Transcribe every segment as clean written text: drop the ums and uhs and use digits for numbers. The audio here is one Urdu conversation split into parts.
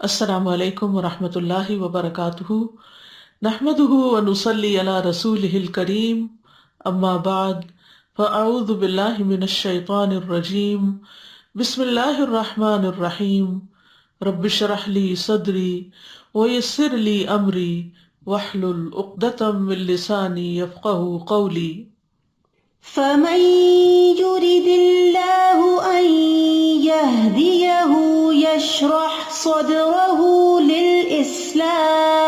السلام علیکم ورحمۃ اللہ وبرکاتہ، نحمدہ ونصلی علی رسولہ الکریم، اما بعد فاعوذ باللہ من الشیطان الرجیم، بسم اللہ الرحمن الرحیم، رب اشرح لی صدری ویسر لی امری واحلل عقدۃ من لسانی یفقہوا قولی۔ فمن يرد الله أن يهديه يشرح صدره للإسلام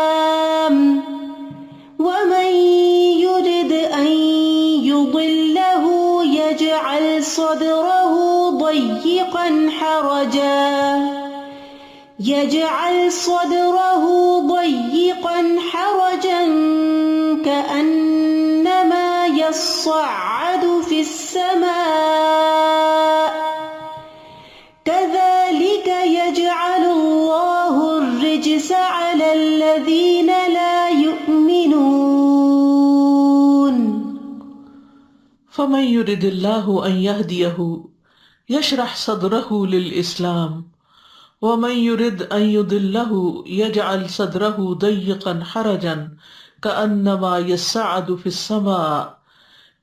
ومن يرد أن يضله يجعل صدره ضيقا حرجا كأنما يصعد في السماء كذلك يجعل الله الرجس على الذين لا يؤمنون۔ فمن يرد اللہ ان يهديه يشرح صدره للإسلام ومن يرد ان يضله يجعل صدره ضيقا حرجا كأنما يصعد في السماء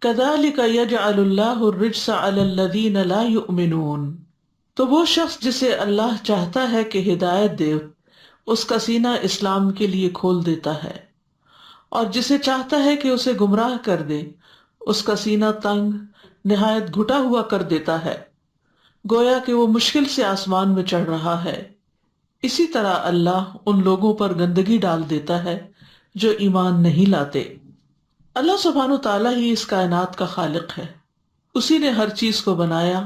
كذلك يجعل الله الرجس على الذين لا يؤمنون۔ تو وہ شخص جسے اللہ چاہتا ہے کہ ہدایت دے اس کا سینہ اسلام کے لیے کھول دیتا ہے، اور جسے چاہتا ہے کہ اسے گمراہ کر دے اس کا سینہ تنگ نہایت گھٹا ہوا کر دیتا ہے، گویا کہ وہ مشکل سے آسمان میں چڑھ رہا ہے۔ اسی طرح اللہ ان لوگوں پر گندگی ڈال دیتا ہے جو ایمان نہیں لاتے۔ اللہ سبحانہ تعالیٰ ہی اس کائنات کا خالق ہے، اسی نے ہر چیز کو بنایا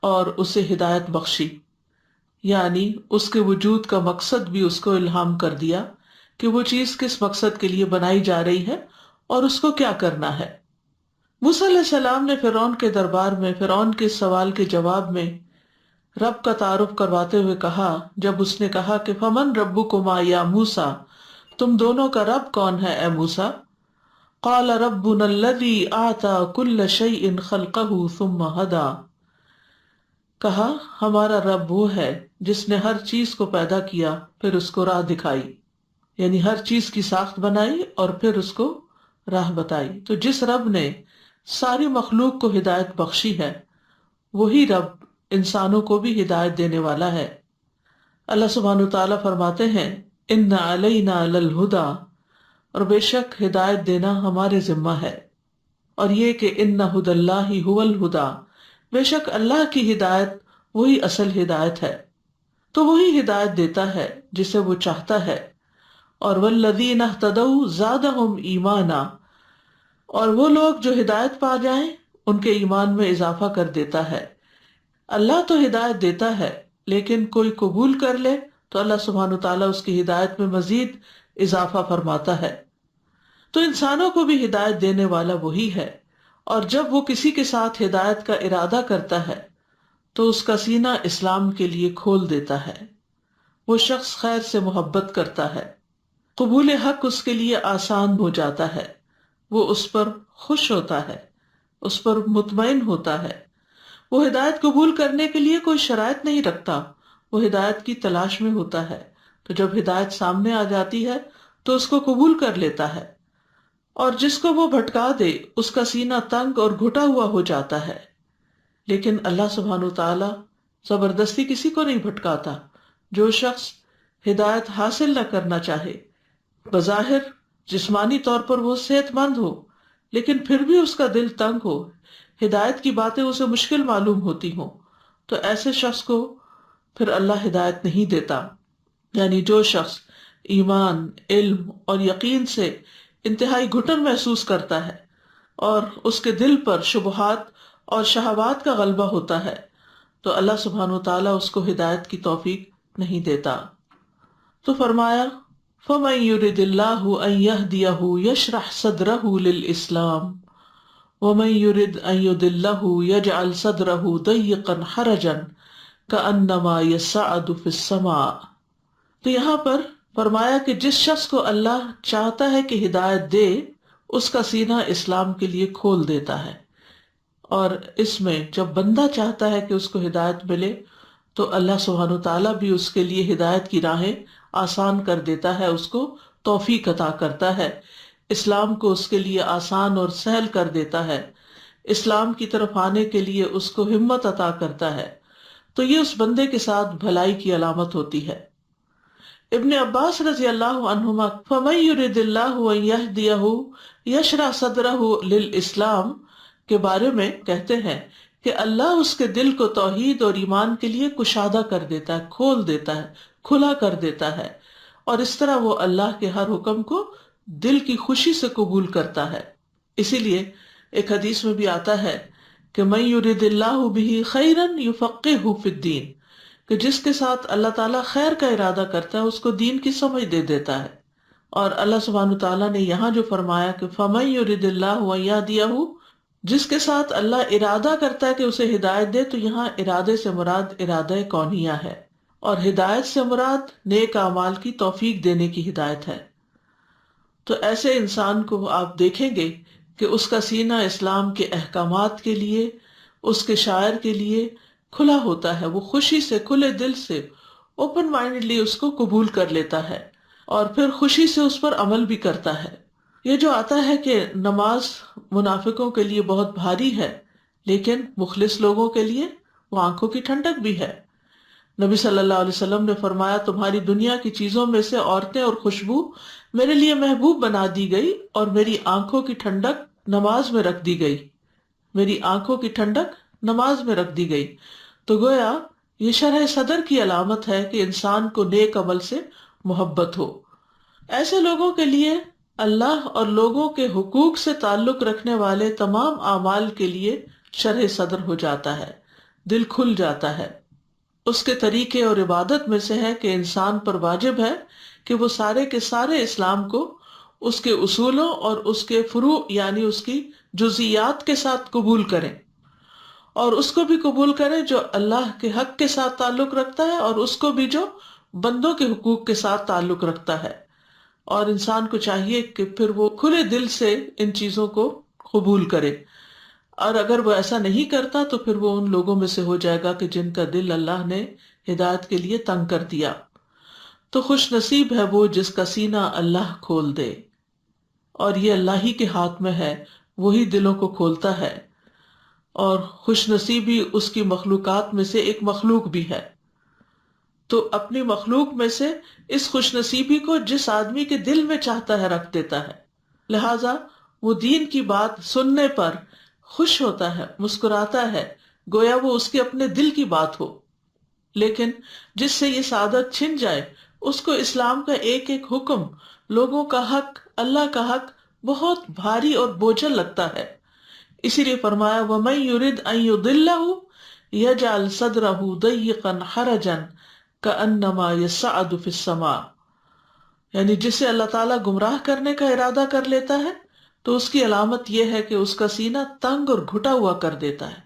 اور اسے ہدایت بخشی، یعنی اس کے وجود کا مقصد بھی اس کو الہام کر دیا کہ وہ چیز کس مقصد کے لیے بنائی جا رہی ہے اور اس کو کیا کرنا ہے۔ موسیٰ علیہ السلام نے فرعون کے دربار میں فرعون کے سوال کے جواب میں رب کا تعارف کرواتے ہوئے کہا، جب اس نے کہا کہ فمن ربکما یا موسیٰ، تم دونوں کا رب کون ہے اے موسیٰ؟ قال ربنا الذی اعطی کل شیء خلقہ ثم ہدی، کہا ہمارا رب وہ ہے جس نے ہر چیز کو پیدا کیا پھر اس کو راہ دکھائی، یعنی ہر چیز کی ساخت بنائی اور پھر اس کو راہ بتائی۔ تو جس رب نے ساری مخلوق کو ہدایت بخشی ہے وہی رب انسانوں کو بھی ہدایت دینے والا ہے۔ اللہ سبحانہ تعالیٰ فرماتے ہیں ان علینا للہدی، اور بے شک ہدایت دینا ہمارے ذمہ ہے، اور یہ کہ ان ھدی اللہ ھو الھدی، بے شک اللہ کی ہدایت وہی اصل ہدایت ہے۔ تو وہی ہدایت دیتا ہے جسے وہ چاہتا ہے، اور والذین اہتدوا زادہم ایمانا، اور وہ لوگ جو ہدایت پا جائیں ان کے ایمان میں اضافہ کر دیتا ہے۔ اللہ تو ہدایت دیتا ہے لیکن کوئی قبول کر لے تو اللہ سبحانہ تعالیٰ اس کی ہدایت میں مزید اضافہ فرماتا ہے۔ تو انسانوں کو بھی ہدایت دینے والا وہی ہے، اور جب وہ کسی کے ساتھ ہدایت کا ارادہ کرتا ہے تو اس کا سینہ اسلام کے لیے کھول دیتا ہے، وہ شخص خیر سے محبت کرتا ہے، قبول حق اس کے لیے آسان ہو جاتا ہے، وہ اس پر خوش ہوتا ہے، اس پر مطمئن ہوتا ہے۔ وہ ہدایت قبول کرنے کے لیے کوئی شرائط نہیں رکھتا، وہ ہدایت کی تلاش میں ہوتا ہے، تو جب ہدایت سامنے آ جاتی ہے تو اس کو قبول کر لیتا ہے، اور جس کو وہ بھٹکا دے اس کا سینہ تنگ اور گھٹا ہوا ہو جاتا ہے۔ لیکن اللہ سبحانہ تعالیٰ زبردستی کسی کو نہیں بھٹکاتا۔ جو شخص ہدایت حاصل نہ کرنا چاہے، بظاہر جسمانی طور پر وہ صحت مند ہو لیکن پھر بھی اس کا دل تنگ ہو، ہدایت کی باتیں اسے مشکل معلوم ہوتی ہوں، تو ایسے شخص کو پھر اللہ ہدایت نہیں دیتا۔ یعنی جو شخص ایمان، علم اور یقین سے انتہائی گھٹن محسوس کرتا ہے اور اس کے دل پر شبہات اور شہوات کا غلبہ ہوتا ہے تو اللہ سبحانہ وتعالیٰ اس کو ہدایت کی توفیق نہیں دیتا۔ تو فرمایا فَمَن يُرِدِ اللَّهُ أَن يَهْدِيَهُ يَشْرَحْ صَدْرَهُ لِلْإِسْلَامِ وَمَن يُرِدْ أَن يُضِلَّهُ يَجْعَلْ صَدْرَهُ ضَيِّقًا حَرَجًا كَأَنَّمَا يَصَّعَّدُ فِي السَّمَاءِ۔ تو یہاں پر فرمایا کہ جس شخص کو اللہ چاہتا ہے کہ ہدایت دے اس کا سینہ اسلام کے لیے کھول دیتا ہے، اور اس میں جب بندہ چاہتا ہے کہ اس کو ہدایت ملے تو اللہ سبحانہ تعالیٰ بھی اس کے لیے ہدایت کی راہیں آسان کر دیتا ہے، اس کو توفیق عطا کرتا ہے، اسلام کو اس کے لیے آسان اور سہل کر دیتا ہے، اسلام کی طرف آنے کے لیے اس کو ہمت عطا کرتا ہے، تو یہ اس بندے کے ساتھ بھلائی کی علامت ہوتی ہے۔ ابن عباس رضی اللہ عنہما فَمَن يُرِدِ اللَّهُ أَن يَهْدِيَهُ يَشْرَحْ صَدْرَهُ لِلْإِسْلَامِ کے بارے میں کہتے ہیں کہ اللہ اس کے دل کو توحید اور ایمان کے لیے کشادہ کر دیتا ہے، کھول دیتا ہے، کھلا کر دیتا ہے، اور اس طرح وہ اللہ کے ہر حکم کو دل کی خوشی سے قبول کرتا ہے۔ اسی لیے ایک حدیث میں بھی آتا ہے کہ مَن يُرِدِ اللَّهُ بِهِ خَيْرًا يُفَقِّهْهُ فِي الدِّينِ، کہ جس کے ساتھ اللہ تعالیٰ خیر کا ارادہ کرتا ہے اس کو دین کی سمجھ دے دیتا ہے۔ اور اللہ سبحانہ تعالیٰ نے یہاں جو فرمایا کہ فَمَن يُرِدِ اللَّهُ أَن يَهْدِيَهُ، جس کے ساتھ اللہ ارادہ کرتا ہے کہ اسے ہدایت دے، تو یہاں ارادے سے مراد ارادہ کونیہ ہے، اور ہدایت سے مراد نیک اعمال کی توفیق دینے کی ہدایت ہے۔ تو ایسے انسان کو آپ دیکھیں گے کہ اس کا سینہ اسلام کے احکامات کے لیے، اس کے شاعر کے لیے کھلا ہوتا ہے، وہ خوشی سے، کھلے دل سے، اوپن مائنڈلی اس کو قبول کر لیتا ہے، اور پھر خوشی سے اس پر عمل بھی کرتا ہے۔ یہ جو آتا ہے کہ نماز منافقوں کے لیے بہت بھاری ہے، لیکن مخلص لوگوں کے لیے وہ آنکھوں کی ٹھنڈک بھی ہے۔ نبی صلی اللہ علیہ وسلم نے فرمایا تمہاری دنیا کی چیزوں میں سے عورتیں اور خوشبو میرے لیے محبوب بنا دی گئی، اور میری آنکھوں کی ٹھنڈک نماز میں رکھ دی گئی، میری آنکھوں کی ٹھنڈک نماز میں رکھ دی گئی۔ تو گویا یہ شرح صدر کی علامت ہے کہ انسان کو نیک عمل سے محبت ہو۔ ایسے لوگوں کے لیے اللہ اور لوگوں کے حقوق سے تعلق رکھنے والے تمام اعمال کے لیے شرح صدر ہو جاتا ہے، دل کھل جاتا ہے۔ اس کے طریقے اور عبادت میں سے ہے کہ انسان پر واجب ہے کہ وہ سارے کے سارے اسلام کو اس کے اصولوں اور اس کے فروع یعنی اس کی جزیات کے ساتھ قبول کریں، اور اس کو بھی قبول کریں جو اللہ کے حق کے ساتھ تعلق رکھتا ہے، اور اس کو بھی جو بندوں کے حقوق کے ساتھ تعلق رکھتا ہے۔ اور انسان کو چاہیے کہ پھر وہ کھلے دل سے ان چیزوں کو قبول کرے، اور اگر وہ ایسا نہیں کرتا تو پھر وہ ان لوگوں میں سے ہو جائے گا کہ جن کا دل اللہ نے ہدایت کے لیے تنگ کر دیا۔ تو خوش نصیب ہے وہ جس کا سینہ اللہ کھول دے، اور یہ اللہ ہی کے ہاتھ میں ہے، وہی دلوں کو کھولتا ہے، اور خوش نصیبی اس کی مخلوقات میں سے ایک مخلوق بھی ہے۔ تو اپنی مخلوق میں سے اس خوش نصیبی کو جس آدمی کے دل میں چاہتا ہے رکھ دیتا ہے، لہذا وہ دین کی بات سننے پر خوش ہوتا ہے، مسکراتا ہے، گویا وہ اس کے اپنے دل کی بات ہو۔ لیکن جس سے یہ سعادت چھن جائے، اس کو اسلام کا ایک ایک حکم، لوگوں کا حق، اللہ کا حق بہت بھاری اور بوجھل لگتا ہے۔ اسی لیے فرمایا وَمَن يُرِدْ أَن يُضِلَّهُ يَجْعَلْ صَدْرَهُ ضَيِّقًا حَرَجًا كَأَنَّمَا يَصَّعَّدُ فِي السَّمَاءِ، یعنی جسے اللہ تعالیٰ گمراہ کرنے کا ارادہ کر لیتا ہے تو اس کی علامت یہ ہے کہ اس کا سینہ تنگ اور گھٹا ہوا کر دیتا ہے،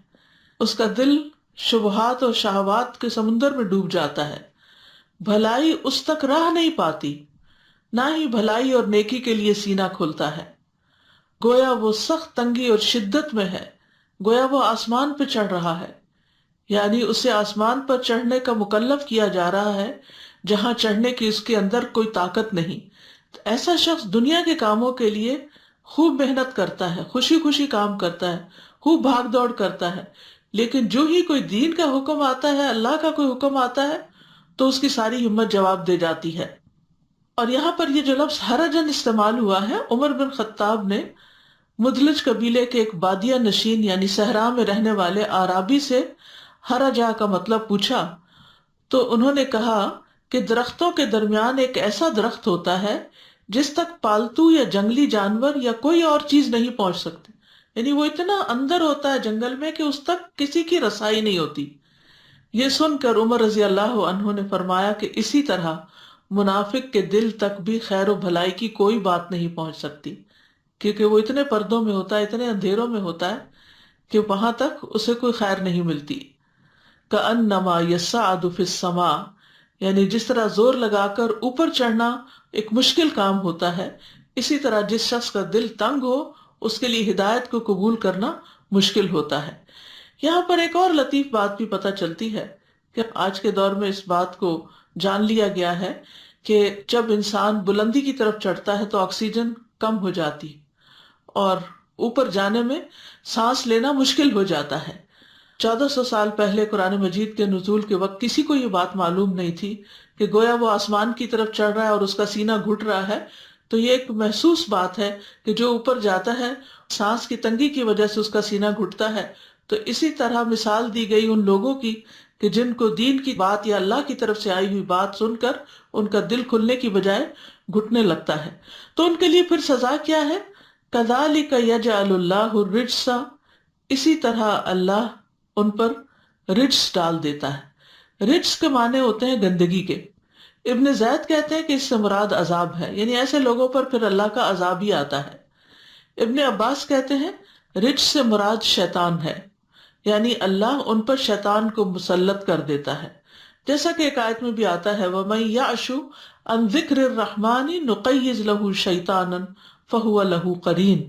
اس کا دل شبہات اور شہوات کے سمندر میں ڈوب جاتا ہے، بھلائی اس تک راہ نہیں پاتی، نہ ہی بھلائی اور نیکی کے لیے سینہ کھلتا ہے، گویا وہ سخت تنگی اور شدت میں ہے، گویا وہ آسمان پہ چڑھ رہا ہے، یعنی اسے آسمان پر چڑھنے کا مکلف کیا جا رہا ہے جہاں چڑھنے کی اس کے اندر کوئی طاقت نہیں۔ تو ایسا شخص دنیا کے کاموں کے لیے خوب محنت کرتا ہے، خوشی خوشی کام کرتا ہے، خوب بھاگ دوڑ کرتا ہے، لیکن جو ہی کوئی دین کا حکم آتا ہے، اللہ کا کوئی حکم آتا ہے، تو اس کی ساری ہمت جواب دے جاتی ہے۔ اور یہاں پر یہ جو لفظ حرجن استعمال ہوا ہے، عمر بن خطاب نے مدلج قبیلے کے ایک بادیہ نشین یعنی صحرا میں رہنے والے اعرابی سے حرجہ کا مطلب پوچھا، تو انہوں نے کہا کہ درختوں کے درمیان ایک ایسا درخت ہوتا ہے جس تک پالتو یا جنگلی جانور یا کوئی اور چیز نہیں پہنچ سکتے، یعنی وہ اتنا اندر ہوتا ہے جنگل میں کہ اس تک کسی کی رسائی نہیں ہوتی۔ یہ سن کر عمر رضی اللہ عنہ نے فرمایا کہ اسی طرح منافق کے دل تک بھی خیر و بھلائی کی کوئی بات نہیں پہنچ سکتی، کیونکہ وہ اتنے پردوں میں ہوتا ہے، اتنے اندھیروں میں ہوتا ہے کہ وہاں تک اسے کوئی خیر نہیں ملتی۔ کأنما یصعد فی السماء، یعنی جس طرح زور لگا کر اوپر چڑھنا ایک مشکل کام ہوتا ہے، اسی طرح جس شخص کا دل تنگ ہو اس کے لیے ہدایت کو قبول کرنا مشکل ہوتا ہے۔ یہاں پر ایک اور لطیف بات بھی پتہ چلتی ہے کہ آج کے دور میں اس بات کو جان لیا گیا ہے کہ جب انسان بلندی کی طرف چڑھتا ہے تو آکسیجن کم ہو جاتی اور اوپر جانے میں سانس لینا مشکل ہو جاتا ہے۔ 1400 سال پہلے قرآن مجید کے نزول کے وقت کسی کو یہ بات معلوم نہیں تھی کہ گویا وہ آسمان کی طرف چڑھ رہا ہے اور اس کا سینہ گھٹ رہا ہے، تو یہ ایک محسوس بات ہے کہ جو اوپر جاتا ہے سانس کی تنگی کی وجہ سے اس کا سینہ گھٹتا ہے۔ تو اسی طرح مثال دی گئی ان لوگوں کی کہ جن کو دین کی بات یا اللہ کی طرف سے آئی ہوئی بات سن کر ان کا دل کھلنے کی بجائے گھٹنے لگتا ہے، تو ان کے لیے پھر سزا کیا ہے؟ کذالک یجعل اللہ الرجس، اسی طرح اللہ ان پر رجس ڈال دیتا ہے۔ رجس کے معنی ہوتے ہیں گندگی کے۔ ابن زید کہتے ہیں کہ اس سے مراد عذاب ہے، یعنی ایسے لوگوں پر پھر اللہ کا عذاب ہی آتا ہے۔ ابن عباس کہتے ہیں رجس سے مراد شیطان ہے، یعنی اللہ ان پر شیطان کو مسلط کر دیتا ہے، جیسا کہ ایک آیت میں بھی آتا ہے وَمَن يَعْشُ عَن ذِكْرِ الرَّحْمَنِ نُقَيِّضْ لَهُ شَيْطَانًا فَهُوَ لَهُ قَرِينٌ،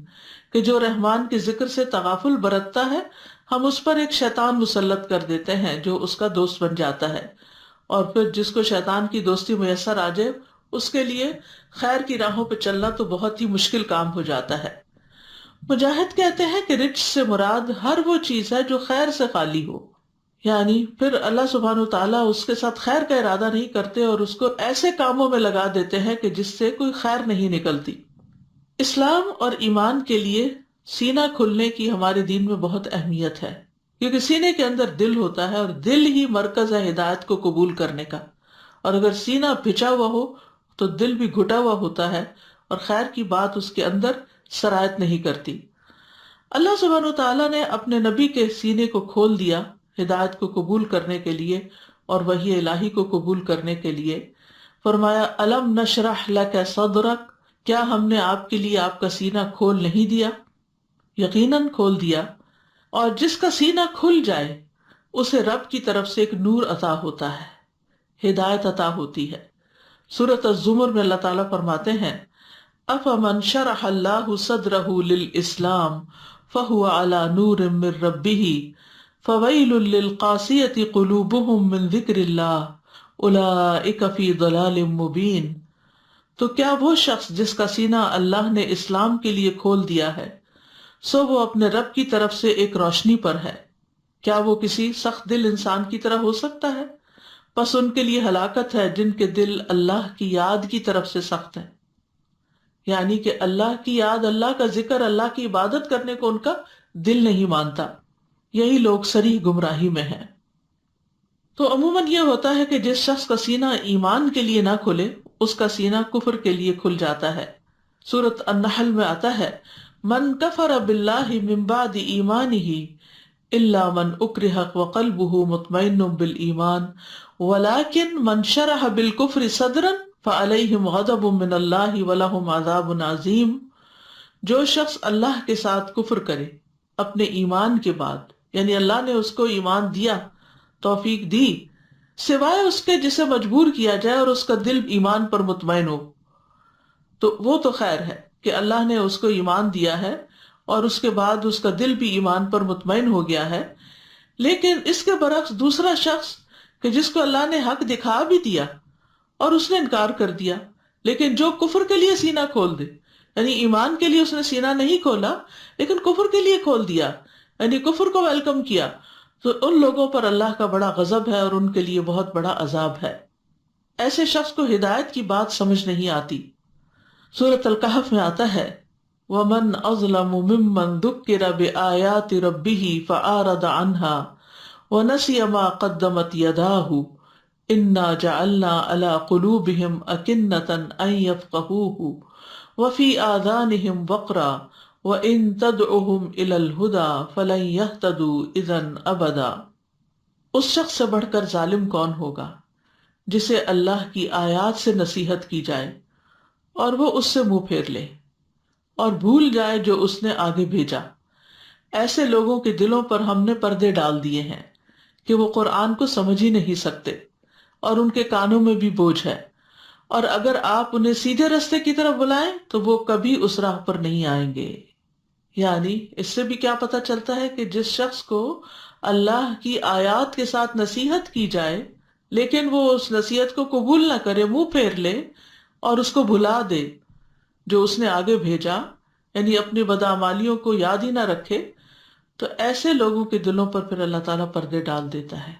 کہ جو رحمان کے ذکر سے تغافل برتتا ہے ہم اس پر ایک شیطان مسلط کر دیتے ہیں جو اس کا دوست بن جاتا ہے، اور پھر جس کو شیطان کی دوستی میسر آ جائے اس کے لیے خیر کی راہوں پہ چلنا تو بہت ہی مشکل کام ہو جاتا ہے۔ مجاہد کہتے ہیں کہ رجس سے مراد ہر وہ چیز ہے جو خیر سے خالی ہو، یعنی پھر اللہ سبحانہ وتعالیٰ اس کے ساتھ خیر کا ارادہ نہیں کرتے اور اس کو ایسے کاموں میں لگا دیتے ہیں کہ جس سے کوئی خیر نہیں نکلتی۔ اسلام اور ایمان کے لیے سینہ کھلنے کی ہمارے دین میں بہت اہمیت ہے، کیونکہ سینے کے اندر دل ہوتا ہے اور دل ہی مرکز ہے ہدایت کو قبول کرنے کا، اور اگر سینہ بھچا ہوا ہو تو دل بھی گھٹا ہوا ہوتا ہے اور خیر کی بات اس کے اندر سرایت نہیں کرتی۔ اللہ سبحانہ تعالیٰ نے اپنے نبی کے سینے کو کھول دیا ہدایت کو قبول کرنے کے لیے اور وحی الہی کو قبول کرنے کے لیے۔ فرمایا الم نشرح لک صدرک، کیا ہم نے آپ کے لیے آپ کا سینہ کھول نہیں دیا؟ یقیناً کھول دیا، اور جس کا سینہ کھل جائے اسے رب کی طرف سے ایک نور عطا ہوتا ہے، ہدایت عطا ہوتی ہے۔ سورۃ الزمر میں اللہ تعالیٰ فرماتے ہیں افمن شرح اللہ صدرہ للاسلام فہو علی نور من ربہ فویل للقاسیۃ قلوبہم من ذکر اللہ اولئک فی ضلال مبین۔ تو کیا وہ شخص جس کا سینہ اللہ نے اسلام کے لیے کھول دیا ہے سو وہ اپنے رب کی طرف سے ایک روشنی پر ہے، کیا وہ کسی سخت دل انسان کی طرح ہو سکتا ہے؟ پس ان کے لیے ہلاکت ہے جن کے دل اللہ کی یاد کی طرف سے سخت ہیں، یعنی کہ اللہ کی یاد، اللہ کا ذکر، اللہ کی عبادت کرنے کو ان کا دل نہیں مانتا، یہی لوگ صریح گمراہی میں ہیں۔ تو عموماً یہ ہوتا ہے کہ جس شخص کا سینہ ایمان کے لیے نہ کھلے اس کا سینہ کفر کے لیے کھل جاتا ہے۔ سورۃ النحل میں آتا ہے من کفر باللہ من بعد ایمانہ الا من اکرہ وقلبہ مطمئن بالایمان ولکن من شرح بالکفر صدرا فعلیہم غضب من اللہ ولہم عذاب عظیم۔ جو شخص اللہ کے ساتھ کفر کرے اپنے ایمان کے بعد، یعنی اللہ نے اس کو ایمان دیا، توفیق دی، سوائے اس کے جسے مجبور کیا جائے اور اس کا دل ایمان پر مطمئن ہو، تو وہ تو خیر ہے کہ اللہ نے اس کو ایمان دیا ہے اور اس کے بعد اس کا دل بھی ایمان پر مطمئن ہو گیا ہے۔ لیکن اس کے برعکس دوسرا شخص کہ جس کو اللہ نے حق دکھا بھی دیا اور اس نے انکار کر دیا، لیکن جو کفر کے لیے سینہ کھول دے، یعنی ایمان کے لیے اس نے سینہ نہیں کھولا لیکن کفر کے لیے کھول دیا، یعنی کفر کو ویلکم کیا، تو ان لوگوں پر اللہ کا بڑا غضب ہے اور ان کے لیے بہت بڑا عذاب ہے۔ ایسے شخص کو ہدایت کی بات سمجھ نہیں آتی۔ سورۃ الکہف میں آتا ہے وَمَنْ أَظْلَمُ مِمَّنْ ذُكِّرَ بِآيَاتِ رَبِّهِ فَأَعْرَضَ عَنْهَا وَنَسِيَ مَا قَدَّمَتْ يَدَاهُ إِنَّا جَعَلْنَا عَلَى قُلُوبِهِمْ أَكِنَّةً أَن يَفْقَهُوهُ وَفِي آذَانِهِمْ وَقْرًا وَإِن تَدْعُهُمْ إِلَى الْهُدَى فَلَن يَهْتَدُوا إِذًا أَبَدًا۔ اس شخص سے بڑھ کر ظالم کون ہوگا جسے اللہ کی آیات سے نصیحت کی جائے اور وہ اس سے منہ پھیر لے اور بھول جائے جو اس نے آگے بھیجا۔ ایسے لوگوں کے دلوں پر ہم نے پردے ڈال دیے ہیں کہ وہ قرآن کو سمجھ ہی نہیں سکتے اور ان کے کانوں میں بھی بوجھ ہے، اور اگر آپ انہیں سیدھے رستے کی طرف بلائیں تو وہ کبھی اس راہ پر نہیں آئیں گے۔ یعنی اس سے بھی کیا پتہ چلتا ہے کہ جس شخص کو اللہ کی آیات کے ساتھ نصیحت کی جائے لیکن وہ اس نصیحت کو قبول نہ کرے، منہ پھیر لے اور اس کو بھلا دے جو اس نے آگے بھیجا، یعنی اپنی بدعمالیوں کو یاد ہی نہ رکھے، تو ایسے لوگوں کے دلوں پر پھر اللہ تعالیٰ پردے ڈال دیتا ہے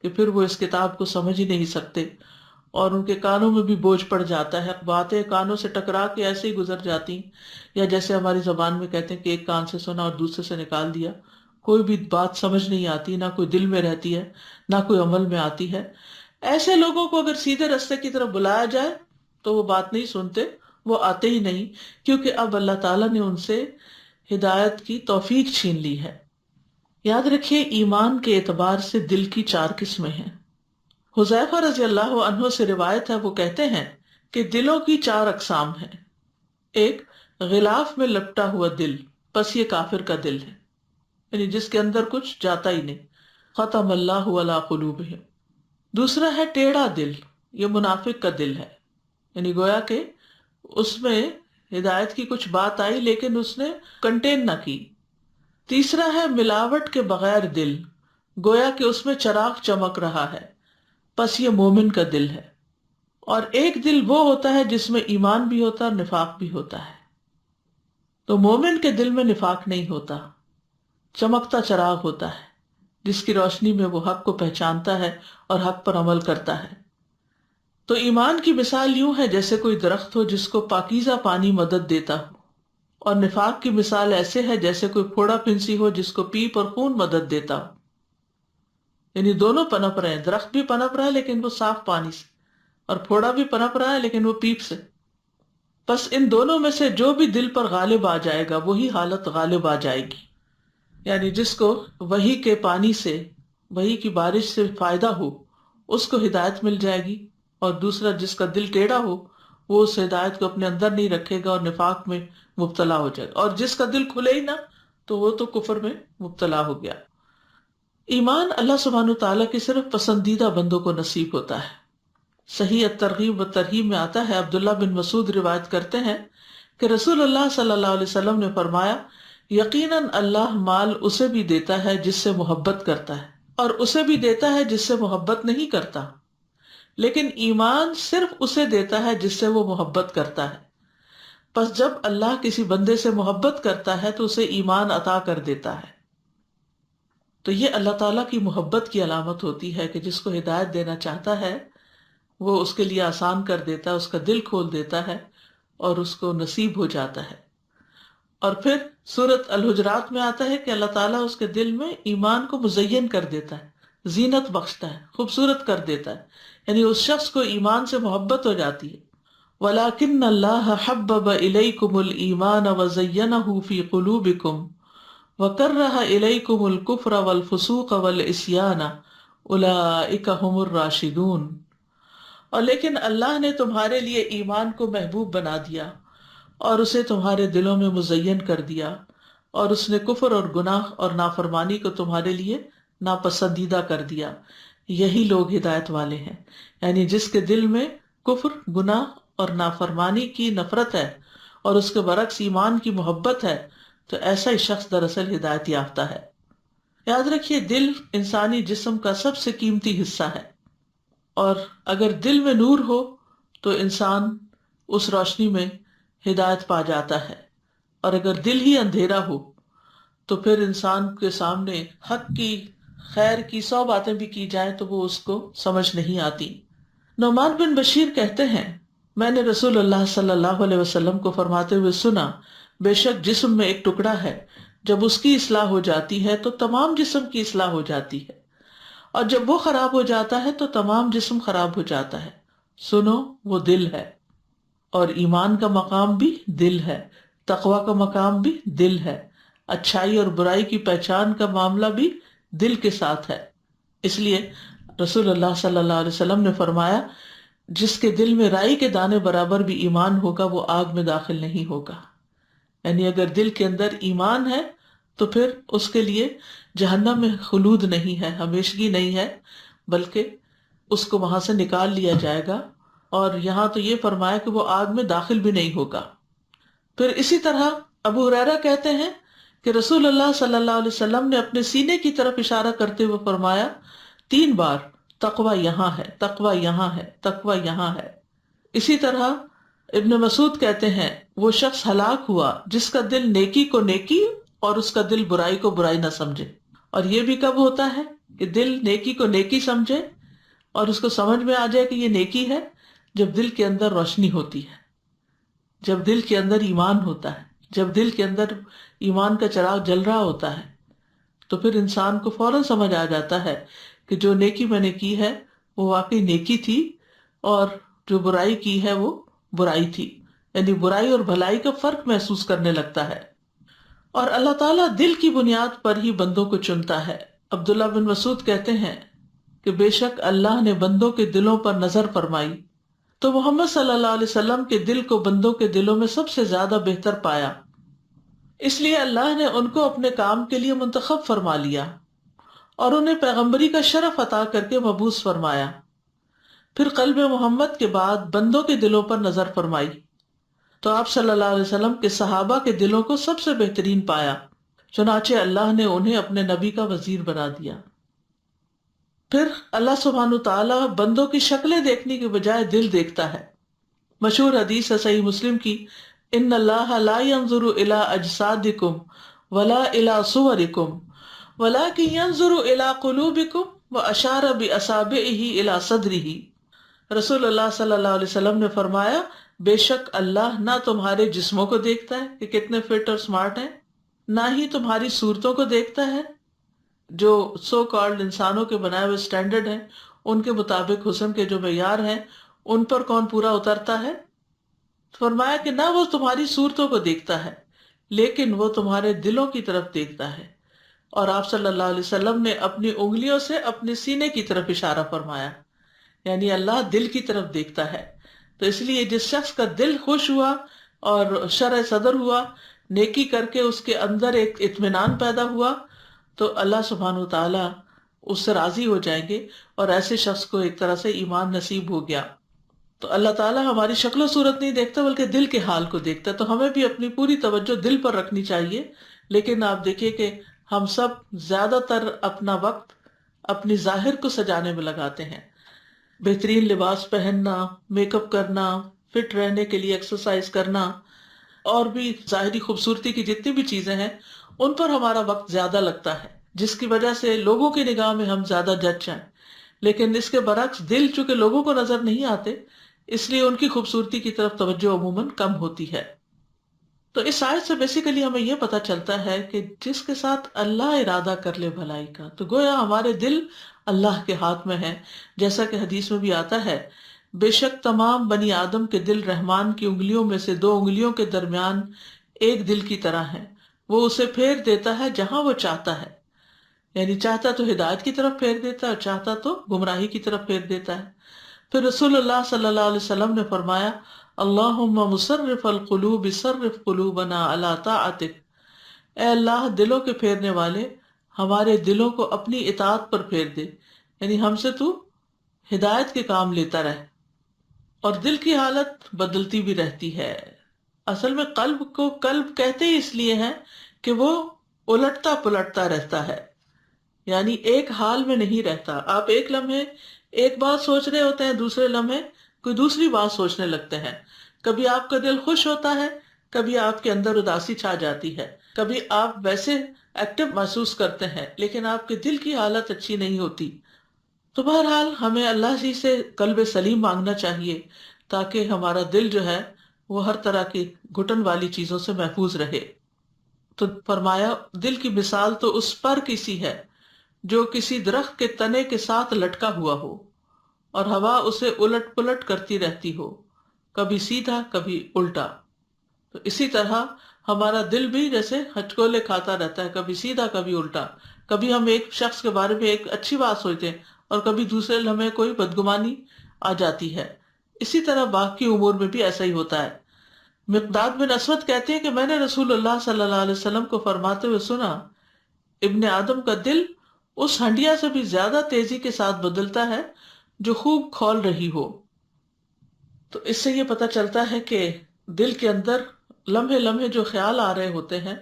کہ پھر وہ اس کتاب کو سمجھ ہی نہیں سکتے اور ان کے کانوں میں بھی بوجھ پڑ جاتا ہے، باتیں کانوں سے ٹکرا کے ایسے ہی گزر جاتی، یا جیسے ہماری زبان میں کہتے ہیں کہ ایک کان سے سنا اور دوسرے سے نکال دیا، کوئی بھی بات سمجھ نہیں آتی، نہ کوئی دل میں رہتی ہے نہ کوئی عمل میں آتی ہے۔ ایسے لوگوں کو اگر سیدھے رستے کی طرف بلایا جائے تو وہ بات نہیں سنتے، وہ آتے ہی نہیں، کیونکہ اب اللہ تعالیٰ نے ان سے ہدایت کی توفیق چھین لی ہے۔ یاد رکھیے ایمان کے اعتبار سے دل کی 4 قسمیں ہیں۔ حذیفہ رضی اللہ عنہ سے روایت ہے، وہ کہتے ہیں کہ دلوں کی 4 اقسام ہیں۔ ایک، غلاف میں لپٹا ہوا دل، پس یہ کافر کا دل ہے، یعنی جس کے اندر کچھ جاتا ہی نہیں، ختم اللہ علی قلوبہم۔ دوسرا ہے ٹیڑھا دل، یہ منافق کا دل ہے، یعنی گویا کہ اس میں ہدایت کی کچھ بات آئی لیکن اس نے کنٹین نہ کی۔ تیسرا ہے ملاوٹ کے بغیر دل، گویا کہ اس میں چراغ چمک رہا ہے، پس یہ مومن کا دل ہے۔ اور ایک دل وہ ہوتا ہے جس میں ایمان بھی ہوتا ہے اور نفاق بھی ہوتا ہے۔ تو مومن کے دل میں نفاق نہیں ہوتا، چمکتا چراغ ہوتا ہے جس کی روشنی میں وہ حق کو پہچانتا ہے اور حق پر عمل کرتا ہے۔ تو ایمان کی مثال یوں ہے جیسے کوئی درخت ہو جس کو پاکیزہ پانی مدد دیتا ہو، اور نفاق کی مثال ایسے ہے جیسے کوئی پھوڑا پھنسی ہو جس کو پیپ اور خون مدد دیتا ہو، یعنی دونوں پنپ رہے ہیں، درخت بھی پنپ رہا ہے لیکن وہ صاف پانی سے، اور پھوڑا بھی پنپ رہا ہے لیکن وہ پیپ سے۔ بس ان دونوں میں سے جو بھی دل پر غالب آ جائے گا وہی حالت غالب آ جائے گی، یعنی جس کو وحی کے پانی سے، وحی کی بارش سے فائدہ ہو اس کو ہدایت مل جائے گی، اور دوسرا جس کا دل ٹیڑھا ہو وہ اس ہدایت کو اپنے اندر نہیں رکھے گا اور نفاق میں مبتلا ہو جائے گا، اور جس کا دل کھلے ہی نہ تو وہ تو کفر میں مبتلا ہو گیا۔ ایمان اللہ سبحانہ تعالیٰ کے صرف پسندیدہ بندوں کو نصیب ہوتا ہے۔ صحیح الترغیب و ترہیب میں آتا ہے، عبداللہ بن مسعود روایت کرتے ہیں کہ رسول اللہ صلی اللہ علیہ وسلم نے فرمایا، یقیناً اللہ مال اسے بھی دیتا ہے جس سے محبت کرتا ہے، اور اسے بھی دیتا ہے جس سے محبت نہیں کرتا، لیکن ایمان صرف اسے دیتا ہے جس سے وہ محبت کرتا ہے۔ پس جب اللہ کسی بندے سے محبت کرتا ہے تو اسے ایمان عطا کر دیتا ہے۔ تو یہ اللہ تعالیٰ کی محبت کی علامت ہوتی ہے کہ جس کو ہدایت دینا چاہتا ہے وہ اس کے لیے آسان کر دیتا ہے، اس کا دل کھول دیتا ہے اور اس کو نصیب ہو جاتا ہے۔ اور پھر سورۃ الحجرات میں آتا ہے کہ اللہ تعالیٰ اس کے دل میں ایمان کو مزین کر دیتا ہے، زینت بخشتا ہے، خوبصورت کر دیتا ہے، یعنی اس شخص کو ایمان سے محبت ہو جاتی ہے۔ وَلَكِنَّ اللَّهَ حَبَّبَ إِلَيْكُمُ الْإِيمَانَ وَزَيَّنَهُ فِي قُلُوبِكُمْ وَكَرَّهَ إِلَيْكُمُ الْكُفْرَ وَالْفُسُوقَ وَالْعِصْيَانَ أُولَئِكَ هُمُ الرَّاشِدُونَ۔ اور لیکن اللہ نے تمہارے لیے ایمان کو محبوب بنا دیا اور اسے تمہارے دلوں میں مزین کر دیا، اور اس نے کفر اور گناہ اور نافرمانی کو تمہارے لیے ناپسندیدہ کر دیا، یہی لوگ ہدایت والے ہیں۔ یعنی جس کے دل میں کفر، گناہ اور نافرمانی کی نفرت ہے اور اس کے برعکس ایمان کی محبت ہے تو ایسا ہی شخص دراصل ہدایت یافتہ ہے۔ یاد رکھیے دل انسانی جسم کا سب سے قیمتی حصہ ہے، اور اگر دل میں نور ہو تو انسان اس روشنی میں ہدایت پا جاتا ہے، اور اگر دل ہی اندھیرا ہو تو پھر انسان کے سامنے حق کی، خیر کی 100 باتیں بھی کی جائیں تو وہ اس کو سمجھ نہیں آتی۔ نعمان بن بشیر کہتے ہیں، میں نے رسول اللہ صلی اللہ علیہ وسلم کو فرماتے ہوئے سنا، بے شک جسم میں ایک ٹکڑا ہے، جب اس کی اصلاح ہو جاتی ہے تو تمام جسم کی اصلاح ہو جاتی ہے، اور جب وہ خراب ہو جاتا ہے تو تمام جسم خراب ہو جاتا ہے۔ سنو، وہ دل ہے، اور ایمان کا مقام بھی دل ہے، تقوی کا مقام بھی دل ہے، اچھائی اور برائی کی پہچان کا معاملہ بھی دل کے ساتھ ہے۔ اس لیے رسول اللہ صلی اللہ علیہ وسلم نے فرمایا، جس کے دل میں رائی کے دانے برابر بھی ایمان ہوگا وہ آگ میں داخل نہیں ہوگا۔ یعنی اگر دل کے اندر ایمان ہے تو پھر اس کے لیے جہنم میں خلود نہیں ہے، ہمیشگی نہیں ہے، بلکہ اس کو وہاں سے نکال لیا جائے گا، اور یہاں تو یہ فرمایا کہ وہ آگ میں داخل بھی نہیں ہوگا۔ پھر اسی طرح ابو ہریرہ کہتے ہیں کہ رسول اللہ صلی اللہ علیہ وسلم نے اپنے سینے کی طرف اشارہ کرتے ہوئے فرمایا 3 بار، تقوی یہاں ہے، تقوی یہاں ہے، تقوی یہاں ہے۔ اسی طرح ابن مسعود کہتے ہیں وہ شخص ہلاک ہوا جس کا دل نیکی کو نیکی اور اس کا دل برائی کو برائی نہ سمجھے۔ اور یہ بھی کب ہوتا ہے کہ دل نیکی کو نیکی سمجھے اور اس کو سمجھ میں آ جائے کہ یہ نیکی ہے؟ جب دل کے اندر روشنی ہوتی ہے، جب دل کے اندر ایمان ہوتا ہے، جب دل کے اندر ایمان کا چراغ جل رہا ہوتا ہے، تو پھر انسان کو فوراً سمجھ آ جاتا ہے کہ جو نیکی میں نے کی ہے وہ واقعی نیکی تھی اور جو برائی کی ہے وہ برائی تھی، یعنی برائی اور بھلائی کا فرق محسوس کرنے لگتا ہے۔ اور اللہ تعالیٰ دل کی بنیاد پر ہی بندوں کو چنتا ہے۔ عبداللہ بن مسعود کہتے ہیں کہ بے شک اللہ نے بندوں کے دلوں پر نظر فرمائی تو محمد صلی اللہ علیہ وسلم کے دل کو بندوں کے دلوں میں سب سے زیادہ بہتر پایا، اس لیے اللہ نے ان کو اپنے کام کے لیے منتخب فرما لیا اور انہیں پیغمبری کا شرف عطا کر کے مبعوث فرمایا۔ پھر قلب محمد کے بعد بندوں کے دلوں پر نظر فرمائی تو آپ صلی اللہ علیہ وسلم کے صحابہ کے دلوں کو سب سے بہترین پایا، چنانچہ اللہ نے انہیں اپنے نبی کا وزیر بنا دیا۔ پھر اللہ سبحانہ تعالیٰ بندوں کی شکلیں دیکھنے کے بجائے دل دیکھتا ہے۔ مشہور حدیث ہے صحیح مسلم کی، ان اللہ لا ينظر الى اجسادکم ولا الى صورکم ولكن ينظر الى قلوبکم واشار باصابعہ الى صدرہ۔ رسول اللہ صلی اللہ علیہ وسلم نے فرمایا بے شک اللہ نہ تمہارے جسموں کو دیکھتا ہے کہ کتنے فٹ اور سمارٹ ہیں، نہ ہی تمہاری صورتوں کو دیکھتا ہے جو سو کالڈ انسانوں کے بنائے ہوئے سٹینڈرڈ ہیں، ان کے مطابق حسن کے جو معیار ہیں ان پر کون پورا اترتا ہے۔ فرمایا کہ نہ وہ تمہاری صورتوں کو دیکھتا ہے لیکن وہ تمہارے دلوں کی طرف دیکھتا ہے۔ اور آپ صلی اللہ علیہ وسلم نے اپنی انگلیوں سے اپنے سینے کی طرف اشارہ فرمایا، یعنی اللہ دل کی طرف دیکھتا ہے۔ تو اس لیے جس شخص کا دل خوش ہوا اور شرح صدر ہوا، نیکی کر کے اس کے اندر ایک اطمینان پیدا ہوا، تو اللہ سبحانہ تعالیٰ اس سے راضی ہو جائیں گے اور ایسے شخص کو ایک طرح سے ایمان نصیب ہو گیا۔ تو اللہ تعالیٰ ہماری شکل و صورت نہیں دیکھتا بلکہ دل کے حال کو دیکھتا ہے، تو ہمیں بھی اپنی پوری توجہ دل پر رکھنی چاہیے۔ لیکن آپ دیکھیے کہ ہم سب زیادہ تر اپنا وقت اپنی ظاہر کو سجانے میں لگاتے ہیں، بہترین لباس پہننا، میک اپ کرنا، فٹ رہنے کے لیے ایکسرسائز کرنا، اور بھی ظاہری خوبصورتی کی جتنی بھی چیزیں ہیں ان پر ہمارا وقت زیادہ لگتا ہے، جس کی وجہ سے لوگوں کی نگاہ میں ہم زیادہ جج جائیں۔ لیکن اس کے برعکس دل چونکہ لوگوں کو نظر نہیں آتے، اس لیے ان کی خوبصورتی کی طرف توجہ عموماً کم ہوتی ہے۔ تو اس آیت سے بیسیکلی ہمیں یہ پتہ چلتا ہے کہ جس کے ساتھ اللہ ارادہ کر لے بھلائی کا، تو گویا ہمارے دل اللہ کے ہاتھ میں ہے، جیسا کہ حدیث میں بھی آتا ہے بے شک تمام بنی آدم کے دل رحمان کی انگلیوں میں سے 2 انگلیوں کے درمیان ایک دل کی طرح ہیں، وہ اسے پھیر دیتا ہے جہاں وہ چاہتا ہے، یعنی چاہتا تو ہدایت کی طرف پھیر دیتا ہے اور چاہتا تو گمراہی کی طرف پھیر دیتا ہے۔ پھر رسول اللہ صلی اللہ علیہ وسلم نے فرمایا اللہم مصرف القلوب صرف قلوبنا علی طاعتک، اے اللہ دلوں کے پھیرنے والے ہمارے دلوں کو اپنی اطاعت پر پھیر دے، یعنی ہم سے تو ہدایت کے کام لیتا رہ۔ اور دل کی حالت بدلتی بھی رہتی ہے۔ اصل میں قلب کو قلب کہتے ہی اس لیے ہیں کہ وہ الٹتا پلٹتا رہتا ہے، یعنی ایک حال میں نہیں رہتا۔ آپ ایک لمحے ایک بات سوچ رہے ہوتے ہیں، دوسرے لمحے کوئی دوسری بات سوچنے لگتے ہیں۔ کبھی آپ کا دل خوش ہوتا ہے، کبھی آپ کے اندر اداسی چھا جاتی ہے، کبھی آپ ویسے ایکٹیو محسوس کرتے ہیں لیکن آپ کے دل کی حالت اچھی نہیں ہوتی۔ تو بہرحال ہمیں اللہ جی سے قلب سلیم مانگنا چاہیے تاکہ ہمارا دل جو ہے وہ ہر طرح کی گھٹن والی چیزوں سے محفوظ رہے۔ تو فرمایا دل کی مثال تو اس پر کسی ہے جو کسی درخت کے تنے کے ساتھ لٹکا ہوا ہو اور ہوا اسے الٹ پلٹ کرتی رہتی ہو، کبھی سیدھا کبھی الٹا۔ تو اسی طرح ہمارا دل بھی جیسے ہچکولے کھاتا رہتا ہے، کبھی سیدھا کبھی الٹا۔ کبھی ہم ایک شخص کے بارے میں ایک اچھی بات سوچتے ہیں اور کبھی دوسرے لمحے کوئی بدگمانی آ جاتی ہے۔ اسی طرح باقی امور میں بھی ایسا ہی ہوتا ہے۔ مقداد بن اسود کہتے ہیں کہ میں نے رسول اللہ صلی اللہ علیہ وسلم کو فرماتے ہوئے سنا ابن آدم کا دل اس ہنڈیا سے بھی زیادہ تیزی کے ساتھ بدلتا ہے جو خوب کھول رہی ہو۔ تو اس سے یہ پتہ چلتا ہے کہ دل کے اندر لمحے لمحے جو خیال آ رہے ہوتے ہیں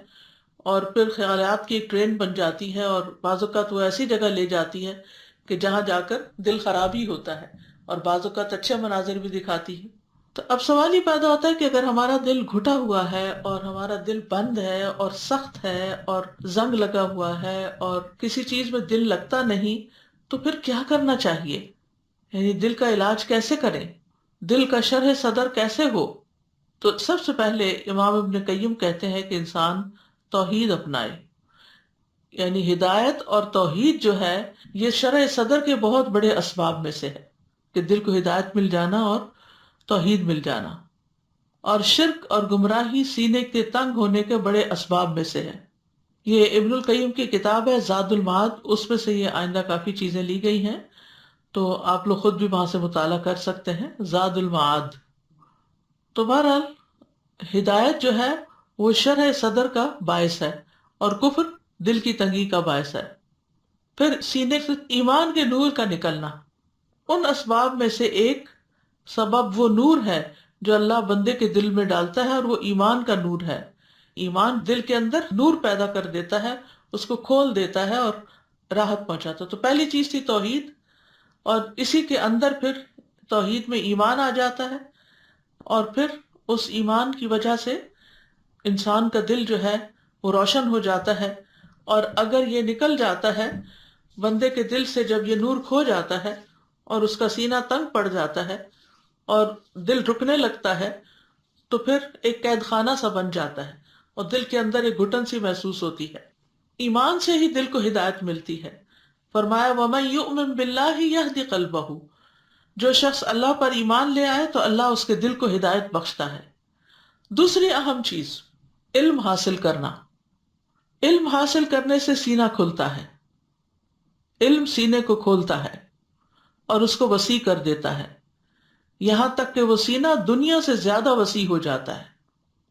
اور پھر خیالات کی ایک ٹرین بن جاتی ہے، اور بعض اوقات وہ ایسی جگہ لے جاتی ہے کہ جہاں جا کر دل خراب ہی ہوتا ہے، اور بعض اوقات اچھے مناظر بھی دکھاتی ہے۔ تو اب سوال ہی پیدا ہوتا ہے کہ اگر ہمارا دل گھٹا ہوا ہے اور ہمارا دل بند ہے اور سخت ہے اور زنگ لگا ہوا ہے اور کسی چیز میں دل لگتا نہیں، تو پھر کیا کرنا چاہیے؟ یعنی دل کا علاج کیسے کریں؟ دل کا شرح صدر کیسے ہو؟ تو سب سے پہلے امام ابن قیم کہتے ہیں کہ انسان توحید اپنائے، یعنی ہدایت اور توحید جو ہے یہ شرح صدر کے بہت بڑے اسباب میں سے ہے، کہ دل کو ہدایت مل جانا اور توحید مل جانا، اور شرک اور گمراہی سینے کے تنگ ہونے کے بڑے اسباب میں سے ہے۔ یہ ابن القیم کی کتاب ہے زاد المعاد، اس میں سے یہ آئندہ کافی چیزیں لی گئی ہیں، تو آپ لوگ خود بھی وہاں سے مطالعہ کر سکتے ہیں، زاد المعاد۔ تو بہرحال ہدایت جو ہے وہ شرح صدر کا باعث ہے، اور کفر دل کی تنگی کا باعث ہے۔ پھر سینے سے ایمان کے نور کا نکلنا، ان اسباب میں سے ایک سبب وہ نور ہے جو اللہ بندے کے دل میں ڈالتا ہے، اور وہ ایمان کا نور ہے۔ ایمان دل کے اندر نور پیدا کر دیتا ہے، اس کو کھول دیتا ہے اور راحت پہنچاتا ہے۔ تو پہلی چیز تھی توحید، اور اسی کے اندر پھر توحید میں ایمان آ جاتا ہے، اور پھر اس ایمان کی وجہ سے انسان کا دل جو ہے وہ روشن ہو جاتا ہے، اور اگر یہ نکل جاتا ہے بندے کے دل سے، جب یہ نور کھو جاتا ہے اور اس کا سینہ تنگ پڑ جاتا ہے اور دل رکنے لگتا ہے، تو پھر ایک قید خانہ سا بن جاتا ہے، اور دل کے اندر ایک گھٹن سی محسوس ہوتی ہے۔ ایمان سے ہی دل کو ہدایت ملتی ہے۔ فرمایا وَمَن يُؤْمِن بِاللَّهِ يَهْدِ قَلْبَهُ، جو شخص اللہ پر ایمان لے آئے تو اللہ اس کے دل کو ہدایت بخشتا ہے۔ دوسری اہم چیز علم حاصل کرنا۔ علم حاصل کرنے سے سینہ کھلتا ہے، علم سینے کو کھولتا ہے اور اس کو وسیع کر دیتا ہے، یہاں تک کہ وہ سینہ دنیا سے زیادہ وسیع ہو جاتا ہے۔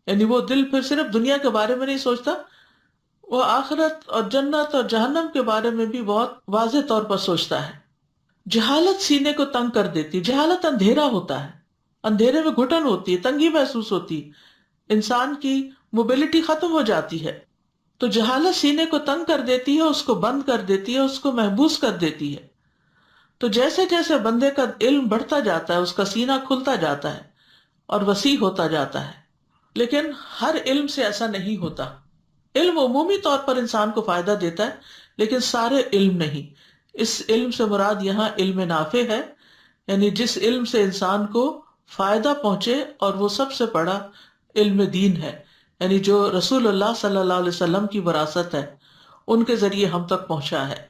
یعنی وہ دل پھر صرف دنیا کے بارے میں نہیں سوچتا، وہ آخرت اور جنت اور جہنم کے بارے میں بھی بہت واضح طور پر سوچتا ہے۔ جہالت سینے کو تنگ کر دیتی، جہالت اندھیرا ہوتا ہے، اندھیرے میں گھٹن ہوتی ہے، تنگی محسوس ہوتی ہے، انسان کی موبلٹی ختم ہو جاتی ہے۔ تو جہالت سینے کو تنگ کر دیتی ہے، اس کو بند کر دیتی ہے، اس کو محبوس کر دیتی ہے۔ تو جیسے جیسے بندے کا علم بڑھتا جاتا ہے، اس کا سینہ کھلتا جاتا ہے اور وسیع ہوتا جاتا ہے۔ لیکن ہر علم سے ایسا نہیں ہوتا۔ علم عمومی طور پر انسان کو فائدہ دیتا ہے، لیکن سارے علم نہیں۔ اس علم سے مراد یہاں علم نافع ہے، یعنی جس علم سے انسان کو فائدہ پہنچے، اور وہ سب سے بڑا علم دین ہے، یعنی جو رسول اللہ صلی اللہ علیہ وسلم کی وراثت ہے، ان کے ذریعے ہم تک پہنچا ہے۔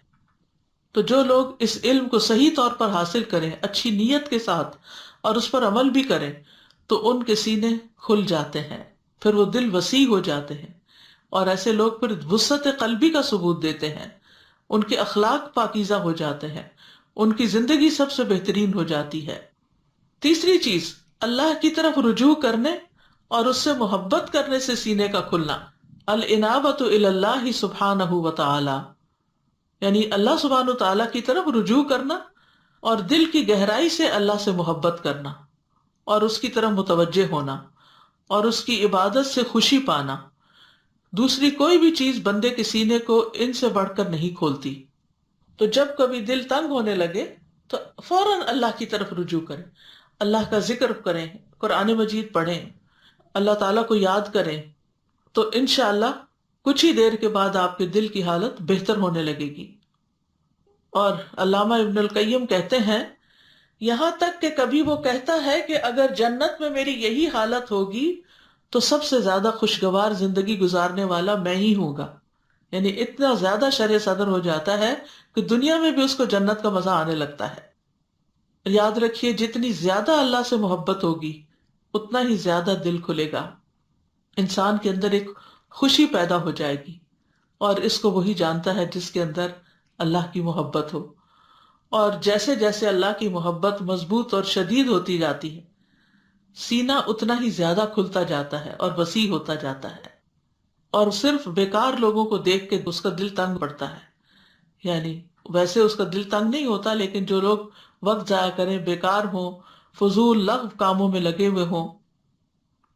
تو جو لوگ اس علم کو صحیح طور پر حاصل کریں، اچھی نیت کے ساتھ، اور اس پر عمل بھی کریں، تو ان کے سینے کھل جاتے ہیں، پھر وہ دل وسیع ہو جاتے ہیں، اور ایسے لوگ پھر وسعت قلبی کا ثبوت دیتے ہیں، ان کے اخلاق پاکیزہ ہو جاتے ہیں، ان کی زندگی سب سے بہترین ہو جاتی ہے۔ تیسری چیز اللہ کی طرف رجوع کرنے اور اس سے محبت کرنے سے سینے کا کھلنا۔ الانابۃ الی اللہ سبحانہ وتعالی، یعنی اللہ سبحانہ وتعالی کی طرف رجوع کرنا، اور دل کی گہرائی سے اللہ سے محبت کرنا، اور اس کی طرف متوجہ ہونا، اور اس کی عبادت سے خوشی پانا۔ دوسری کوئی بھی چیز بندے کے سینے کو ان سے بڑھ کر نہیں کھولتی۔ تو جب کبھی دل تنگ ہونے لگے تو فوراً اللہ کی طرف رجوع کریں، اللہ کا ذکر کریں، قرآن مجید پڑھیں، اللہ تعالیٰ کو یاد کریں، تو انشاءاللہ کچھ ہی دیر کے بعد آپ کے دل کی حالت بہتر ہونے لگے گی۔ اور علامہ ابن القیم کہتے ہیں یہاں تک کہ کبھی وہ کہتا ہے کہ اگر جنت میں میری یہی حالت ہوگی تو سب سے زیادہ خوشگوار زندگی گزارنے والا میں ہی ہوں گا۔ یعنی اتنا زیادہ شرح صدر ہو جاتا ہے کہ دنیا میں بھی اس کو جنت کا مزہ آنے لگتا ہے۔ یاد رکھیے جتنی زیادہ اللہ سے محبت ہوگی اتنا ہی زیادہ دل کھلے گا، انسان کے اندر ایک خوشی پیدا ہو جائے گی، اور اس کو وہی جانتا ہے جس کے اندر اللہ کی محبت ہو۔ اور جیسے جیسے اللہ کی محبت مضبوط اور شدید ہوتی جاتی ہے، سینہ اتنا ہی زیادہ کھلتا جاتا ہے اور وسیع ہوتا جاتا ہے، اور صرف بیکار لوگوں کو دیکھ کے اس کا دل تنگ پڑتا ہے۔ یعنی ویسے اس کا دل تنگ نہیں ہوتا، لیکن جو لوگ وقت ضائع کریں، بیکار ہوں، فضول لغو کاموں میں لگے ہوئے ہوں۔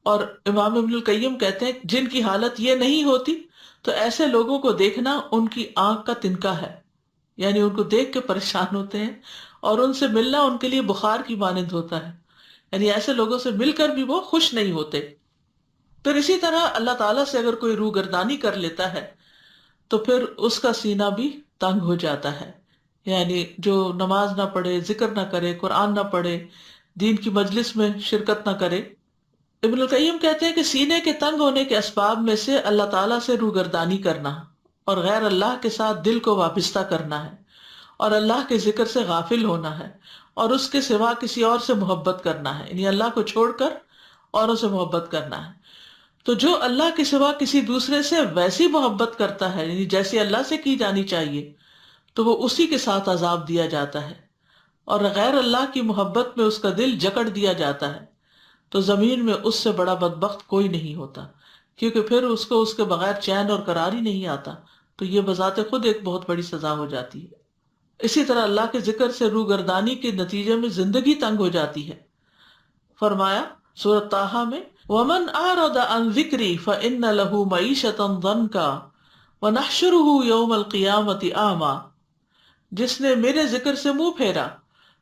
اور امام ابن القیم کہتے ہیں جن کی حالت یہ نہیں ہوتی تو ایسے لوگوں کو دیکھنا ان کی آنکھ کا تنکا ہے، یعنی ان کو دیکھ کے پریشان ہوتے ہیں، اور ان سے ملنا ان کے لیے بخار کی مانند ہوتا ہے، یعنی ایسے لوگوں سے مل کر بھی وہ خوش نہیں ہوتے۔ پھر اسی طرح اللہ تعالیٰ سے اگر کوئی روگردانی کر لیتا ہے تو پھر اس کا سینہ بھی تنگ ہو جاتا ہے، یعنی جو نماز نہ پڑھے، ذکر نہ کرے، قرآن نہ پڑھے، دین کی مجلس میں شرکت نہ کرے۔ ابن القیم کہتے ہیں کہ سینے کے تنگ ہونے کے اسباب میں سے اللہ تعالیٰ سے روگردانی کرنا اور غیر اللہ کے ساتھ دل کو وابستہ کرنا ہے، اور اللہ کے ذکر سے غافل ہونا ہے، اور اس کے سوا کسی اور سے محبت کرنا ہے، یعنی اللہ کو چھوڑ کر اوروں سے محبت کرنا ہے۔ تو جو اللہ کے سوا کسی دوسرے سے ویسی محبت کرتا ہے، یعنی جیسی اللہ سے کی جانی چاہیے، تو وہ اسی کے ساتھ عذاب دیا جاتا ہے، اور غیر اللہ کی محبت میں اس کا دل جکڑ دیا جاتا ہے، تو زمین میں اس سے بڑا بدبخت کوئی نہیں ہوتا، کیونکہ پھر اس کو اس کے بغیر چین اور قرار ہی نہیں آتا، تو یہ بذات خود ایک بہت بڑی سزا ہو جاتی ہے۔ اسی طرح اللہ کے ذکر سے روگردانی کے نتیجے میں زندگی تنگ ہو جاتی ہے۔ فرمایا سورۃ طٰہٰ میں وَمَنْ أَعْرَضَ عَنْ ذِكْرِي فَإِنَّ لَهُ مَعِيشَةً ضَنْكًا وَنَحْشُرُهُ يَوْمَ الْقِيَامَةِ أَعْمَىٰ، جس نے میرے ذکر سے منہ پھیرا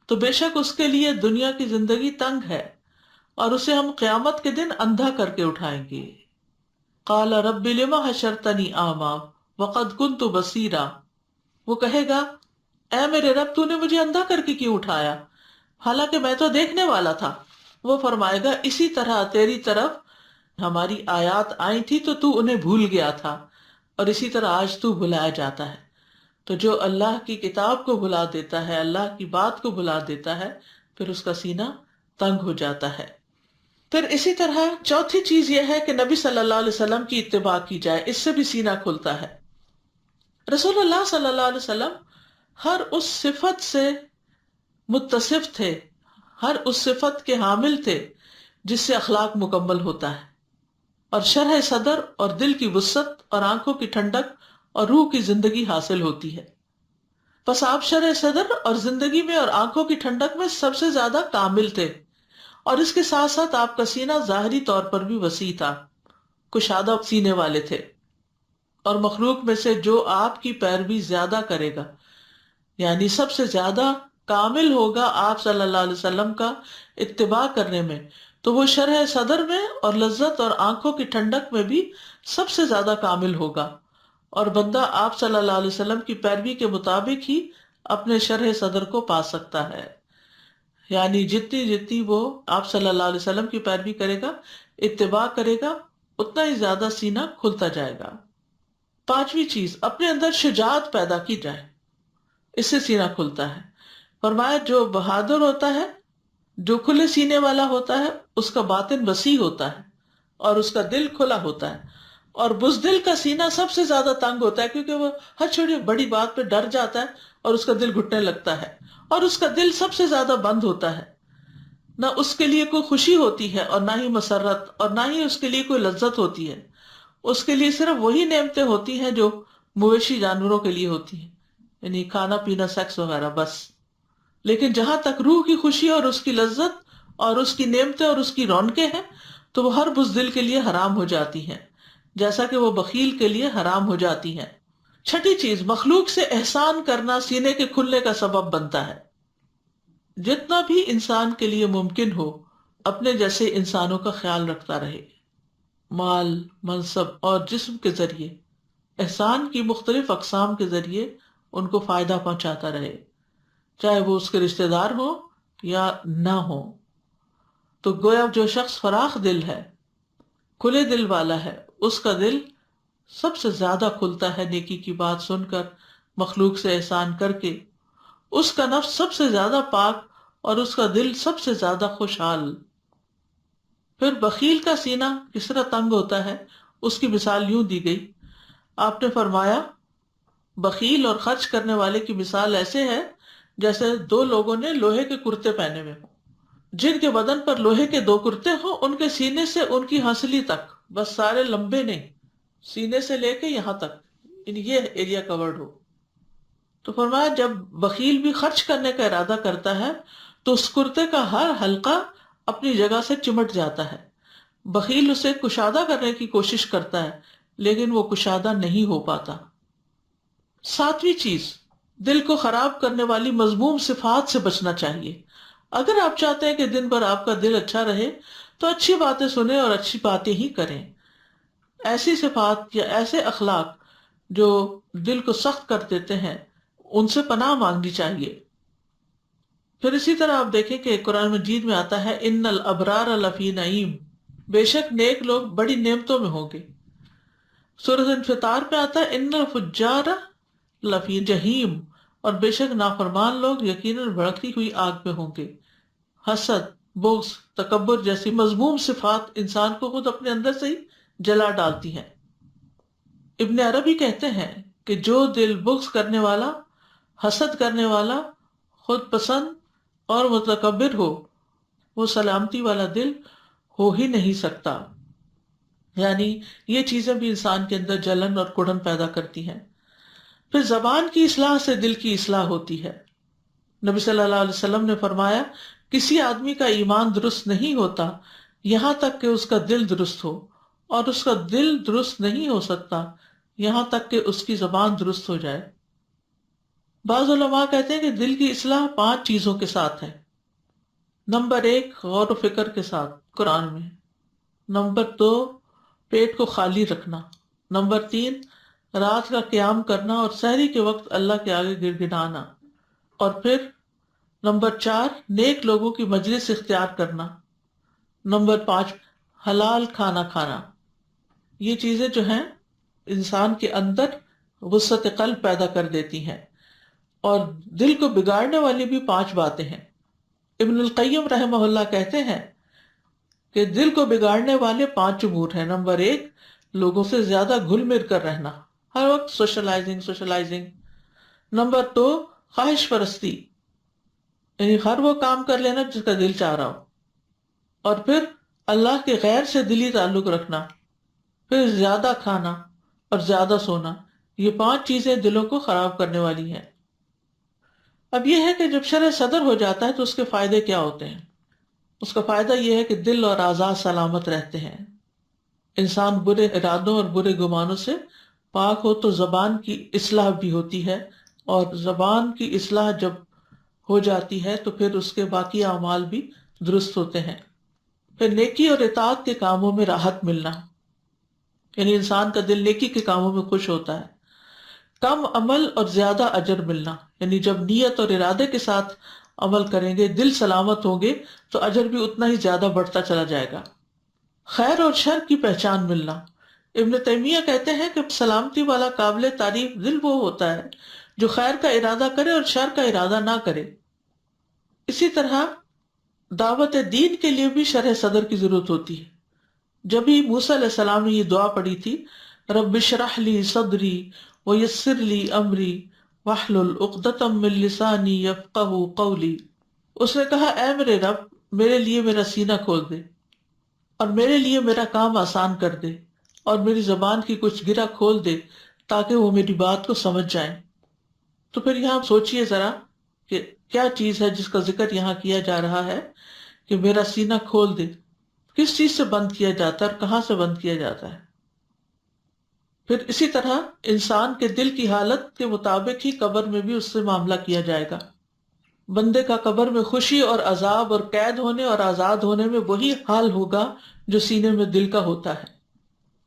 تو بے شک اس کے لیے دنیا کی زندگی تنگ ہے، اور اسے ہم قیامت کے دن اندھا کر کے اٹھائیں گے۔ قَالَ رَبِّ لِمَ حَشَرْتَنِي أَعْمَىٰ وَقَدْ كُنْتُ بَصِيرًا، وہ کہے گا اے میرے رب تو نے مجھے اندھا کر کے کیوں اٹھایا، حالانکہ میں تو دیکھنے والا تھا۔ وہ فرمائے گا اسی طرح تیری طرف ہماری آیات آئی تھی تو انہیں بھول گیا تھا، اور اسی طرح آج تو بھلایا جاتا ہے۔ تو جو اللہ کی کتاب کو بھلا دیتا ہے، اللہ کی بات کو بھلا دیتا ہے، پھر اس کا سینہ تنگ ہو جاتا ہے۔ پھر اسی طرح چوتھی چیز یہ ہے کہ نبی صلی اللہ علیہ وسلم کی اتباع کی جائے، اس سے بھی سینہ کھلتا ہے۔ رسول اللہ صلی اللہ علیہ وسلم ہر اس صفت سے متصف تھے، ہر اس صفت کے حامل تھے جس سے اخلاق مکمل ہوتا ہے، اور شرح صدر اور دل کی وسعت اور آنکھوں کی ٹھنڈک اور روح کی زندگی حاصل ہوتی ہے۔ پس آپ شرح صدر اور زندگی میں اور آنکھوں کی ٹھنڈک میں سب سے زیادہ کامل تھے، اور اس کے ساتھ ساتھ آپ کا سینہ ظاہری طور پر بھی وسیع تھا، کشادہ سینے والے تھے، اور مخلوق میں سے جو آپ کی پیروی زیادہ کرے گا، یعنی سب سے زیادہ کامل ہوگا آپ صلی اللہ علیہ وسلم کا اتباع کرنے میں، تو وہ شرح صدر میں اور لذت اور آنکھوں کی ٹھنڈک میں بھی سب سے زیادہ کامل ہوگا، اور بندہ آپ صلی اللہ علیہ وسلم کی پیروی کے مطابق ہی اپنے شرح صدر کو پا سکتا ہے، یعنی جتنی وہ آپ صلی اللہ علیہ وسلم کی پیروی کرے گا، اتباع کرے گا، اتنا ہی زیادہ سینہ کھلتا جائے گا۔ پانچویں چیز، اپنے اندر شجاعت پیدا کی جائے، اس سے سینہ کھلتا ہے۔ فرمایا جو بہادر ہوتا ہے، جو کھلے سینے والا ہوتا ہے، اس کا باطن وسیع ہوتا ہے اور اس کا دل کھلا ہوتا ہے، اور بزدل کا سینہ سب سے زیادہ تنگ ہوتا ہے، کیونکہ وہ ہر چھوٹی بڑی بات پہ ڈر جاتا ہے اور اس کا دل گھٹنے لگتا ہے، اور اس کا دل سب سے زیادہ بند ہوتا ہے، نہ اس کے لیے کوئی خوشی ہوتی ہے اور نہ ہی مسرت، اور نہ ہی اس کے لیے کوئی لذت ہوتی ہے۔ اس کے لیے صرف وہی نعمتیں ہوتی ہیں جو مویشی جانوروں کے لیے ہوتی ہیں، یعنی کھانا پینا، سیکس وغیرہ، بس۔ لیکن جہاں تک روح کی خوشی اور اس کی لذت اور اس کی نعمتیں اور اس کی رونقیں ہیں، تو وہ ہر بزدل کے لیے حرام ہو جاتی ہیں، جیسا کہ وہ بخیل کے لیے حرام ہو جاتی ہیں۔ چھٹی چیز، مخلوق سے احسان کرنا سینے کے کھلنے کا سبب بنتا ہے۔ جتنا بھی انسان کے لیے ممکن ہو، اپنے جیسے انسانوں کا خیال رکھتا رہے، مال، منصب اور جسم کے ذریعے، احسان کی مختلف اقسام کے ذریعے ان کو فائدہ پہنچاتا رہے، چاہے وہ اس کے رشتہ دار ہو یا نہ ہو۔ تو گویا جو شخص فراخ دل ہے، کھلے دل والا ہے، اس کا دل سب سے زیادہ کھلتا ہے نیکی کی بات سن کر، مخلوق سے احسان کر کے، اس کا نفس سب سے زیادہ پاک اور اس کا دل سب سے زیادہ خوشحال۔ پھر بخیل کا سینہ کس طرح تنگ ہوتا ہے، اس کی مثال یوں دی گئی، آپ نے فرمایا بخیل اور خرچ کرنے والے کی مثال ایسے ہے جیسے دو لوگوں نے لوہے کے کرتے پہنے ہوئے ہوں، جن کے بدن پر لوہے کے دو کرتے ہوں، ان کے سینے سے ان کی ہنسلی تک، بس سارے لمبے نہیں، سینے سے لے کے یہاں تک یہ ایریا کورڈ ہو۔ تو فرمایا جب بخیل بھی خرچ کرنے کا ارادہ کرتا ہے تو اس کرتے کا ہر حلقہ اپنی جگہ سے چمٹ جاتا ہے۔ بخیل اسے کشادہ کرنے کی کوشش کرتا ہے، لیکن وہ کشادہ نہیں ہو پاتا۔ ساتویں چیز، دل کو خراب کرنے والی مذموم صفات سے بچنا چاہیے۔ اگر آپ چاہتے ہیں کہ دن بھر آپ کا دل اچھا رہے تو اچھی باتیں سنیں اور اچھی باتیں ہی کریں۔ ایسی صفات یا ایسے اخلاق جو دل کو سخت کر دیتے ہیں ان سے پناہ مانگنی چاہیے۔ پھر اسی طرح آپ دیکھیں کہ قرآن مجید میں آتا ہے ان الابرار لفی نعیم، بے شک نیک لوگ بڑی نعمتوں میں ہوں گے۔ سورۃ انفطار پہ آتا ہے ان الفجار لفی جہیم، اور بے شک نافرمان لوگ یقیناً بھڑکتی ہوئی آگ میں ہوں گے۔ حسد، بغض، تکبر جیسی مذموم صفات انسان کو خود اپنے اندر سے ہی جلا ڈالتی ہیں۔ ابن عربی کہتے ہیں کہ جو دل بغض کرنے والا، حسد کرنے والا، خود پسند اور متکبر ہو، وہ سلامتی والا دل ہو ہی نہیں سکتا۔ یعنی یہ چیزیں بھی انسان کے اندر جلن اور کڑن پیدا کرتی ہیں۔ پھر زبان کی اصلاح سے دل کی اصلاح ہوتی ہے۔ نبی صلی اللہ علیہ وسلم نے فرمایا کسی آدمی کا ایمان درست نہیں ہوتا یہاں تک کہ اس کا دل درست ہو، اور اس کا دل درست نہیں ہو سکتا یہاں تک کہ اس کی زبان درست ہو جائے۔ بعض علماء کہتے ہیں کہ دل کی اصلاح 5 چیزوں کے ساتھ ہے۔ نمبر 1، غور و فکر کے ساتھ قرآن میں۔ نمبر 2، پیٹ کو خالی رکھنا۔ نمبر 3، رات کا قیام کرنا اور سحری کے وقت اللہ کے آگے گڑگڑانا۔ اور پھر نمبر 4، نیک لوگوں کی مجلس اختیار کرنا۔ نمبر 5، حلال کھانا کھانا۔ یہ چیزیں جو ہیں انسان کے اندر غصت قلب پیدا کر دیتی ہیں، اور دل کو بگاڑنے والی بھی 5 باتیں ہیں۔ ابن القیم رحمہ اللہ کہتے ہیں کہ دل کو بگاڑنے والے 5 امور ہیں۔ نمبر 1، لوگوں سے زیادہ گھل مل کر رہنا، ہر وقت سوشلائزنگ۔ نمبر 2، خواہش پرستی، یعنی ہر وہ کام کر لینا جس کا دل چاہ رہا ہو۔ اور پھر اللہ کے غیر سے دلی تعلق رکھنا۔ پھر زیادہ کھانا اور زیادہ سونا۔ یہ 5 چیزیں دلوں کو خراب کرنے والی ہیں۔ اب یہ ہے کہ جب شرح صدر ہو جاتا ہے تو اس کے فائدے کیا ہوتے ہیں؟ اس کا فائدہ یہ ہے کہ دل اور اعضاء سلامت رہتے ہیں، انسان برے ارادوں اور برے گمانوں سے پاک ہو تو زبان کی اصلاح بھی ہوتی ہے، اور زبان کی اصلاح جب ہو جاتی ہے تو پھر اس کے باقی اعمال بھی درست ہوتے ہیں۔ پھر نیکی اور اطاعت کے کاموں میں راحت ملنا، یعنی انسان کا دل نیکی کے کاموں میں خوش ہوتا ہے۔ کم عمل اور زیادہ اجر ملنا، یعنی جب نیت اور ارادے کے ساتھ عمل کریں گے، دل سلامت ہوں گے تو اجر بھی اتنا ہی زیادہ بڑھتا چلا جائے گا۔ خیر اور شر کی پہچان ملنا۔ ابن تیمیہ کہتے ہیں کہ سلامتی والا قابل تعریف دل وہ ہوتا ہے جو خیر کا ارادہ کرے اور شر کا ارادہ نہ کرے۔ اسی طرح دعوت دین کے لیے بھی شرح صدر کی ضرورت ہوتی ہے۔ جب ہی موسیٰ علیہ السلام نے یہ دعا پڑھی تھی، رب اشرح لی صدری ویسر لی امری واحلل عقدۃ من لسانی یفقہوا قولی، اس نے کہا اے میرے رب میرے لیے میرا سینہ کھول دے اور میرے لیے میرا کام آسان کر دے، اور میری زبان کی کچھ گرہ کھول دے تاکہ وہ میری بات کو سمجھ جائیں۔ تو پھر یہاں سوچئے ذرا کہ کیا چیز ہے جس کا ذکر یہاں کیا جا رہا ہے کہ میرا سینہ کھول دے؟ کس چیز سے بند کیا جاتا ہے اور کہاں سے بند کیا جاتا ہے؟ پھر اسی طرح انسان کے دل کی حالت کے مطابق ہی قبر میں بھی اس سے معاملہ کیا جائے گا۔ بندے کا قبر میں خوشی اور عذاب اور قید ہونے اور آزاد ہونے میں وہی حال ہوگا جو سینے میں دل کا ہوتا ہے۔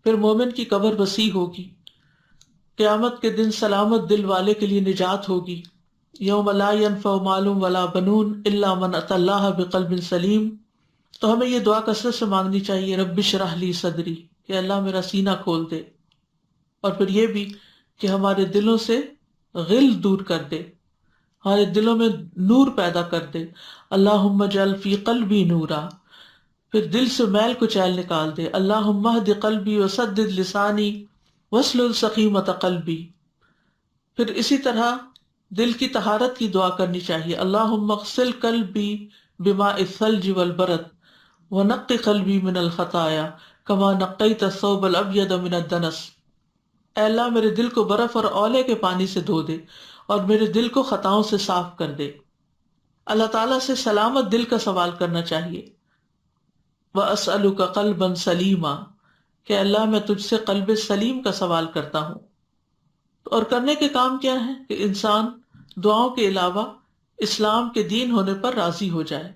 پھر مومن کی قبر وسیع ہوگی، قیامت کے دن سلامت دل والے کے لیے نجات ہوگی۔ یوم لا ینفع مال ولا بنون الا من اتى اللہ بقلب سلیم۔ تو ہمیں یہ دعا کثرت سے مانگنی چاہیے، رب اشرح لی صدری، کہ اللہ میرا سینہ کھول دے، اور پھر یہ بھی کہ ہمارے دلوں سے غل دور کر دے، ہمارے دلوں میں نور پیدا کر دے۔ اللہم اجعل فی قلبی نورا، پھر دل سے میل کچیل نکال دے۔ اللہم اہد قلبی وسدد لسانی واسلل سقیمۃ قلبی۔ پھر اسی طرح دل کی طہارت کی دعا کرنی چاہیے، اللہم اغسل قلبی بماء الثلج والبرد ونقی قلبی من الخطایا کما نقیت الثوب الابیض من الدنس۔ اے اللہ میرے دل کو برف اور اولے کے پانی سے دھو دے اور میرے دل کو خطاؤں سے صاف کر دے۔ اللہ تعالیٰ سے سلامت دل کا سوال کرنا چاہیے۔ وَأَسْأَلُكَ قَلْبًا سَلِيمًا، کہ اللہ میں تجھ سے قلب سلیم کا سوال کرتا ہوں. اور کرنے کے کام کیا ہے کہ انسان دعاؤں کے علاوہ اسلام کے دین ہونے پر راضی ہو جائے.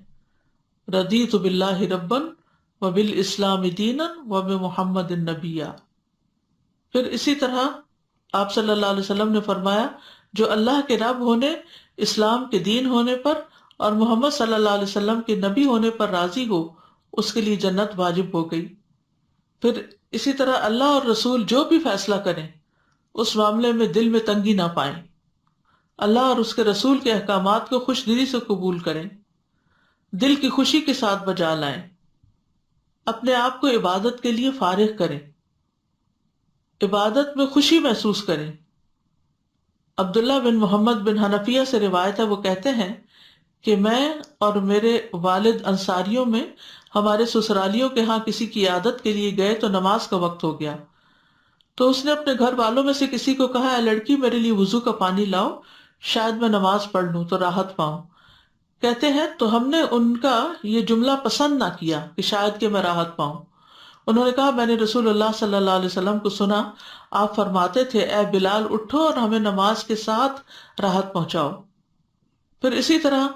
رضیت باللہ ربا وبالاسلام دینا وبمحمد نبیا. پھر اسی طرح آپ صلی اللہ علیہ وسلم نے فرمایا جو اللہ کے رب ہونے، اسلام کے دین ہونے پر اور محمد صلی اللہ علیہ وسلم کے نبی ہونے پر راضی ہو، اس کے لیے جنت واجب ہو گئی. پھر اسی طرح اللہ اور رسول جو بھی فیصلہ کریں اس معاملے میں دل میں تنگی نہ پائیں. اللہ اور اس کے رسول کے احکامات کو خوش دلی سے قبول کریں، دل کی خوشی کے ساتھ بجا لائیں، اپنے آپ کو عبادت کے لیے فارغ کریں، عبادت میں خوشی محسوس کریں. عبداللہ بن محمد بن حنفیہ سے روایت ہے، وہ کہتے ہیں کہ میں اور میرے والد انصاریوں میں ہمارے سسرالیوں کے ہاں کسی کی عیادت کے لیے گئے تو نماز کا وقت ہو گیا. تو اس نے اپنے گھر والوں میں سے کسی کو کہا، اے لڑکی میرے لیے وضو کا پانی لاؤ، شاید میں نماز پڑھ لوں تو راحت پاؤں. کہتے ہیں تو ہم نے ان کا یہ جملہ پسند نہ کیا کہ شاید کہ میں راحت پاؤں. انہوں نے کہا میں نے رسول اللہ صلی اللہ علیہ وسلم کو سنا، آپ فرماتے تھے اے بلال اٹھو اور ہمیں نماز کے ساتھ راحت پہنچاؤ. پھر اسی طرح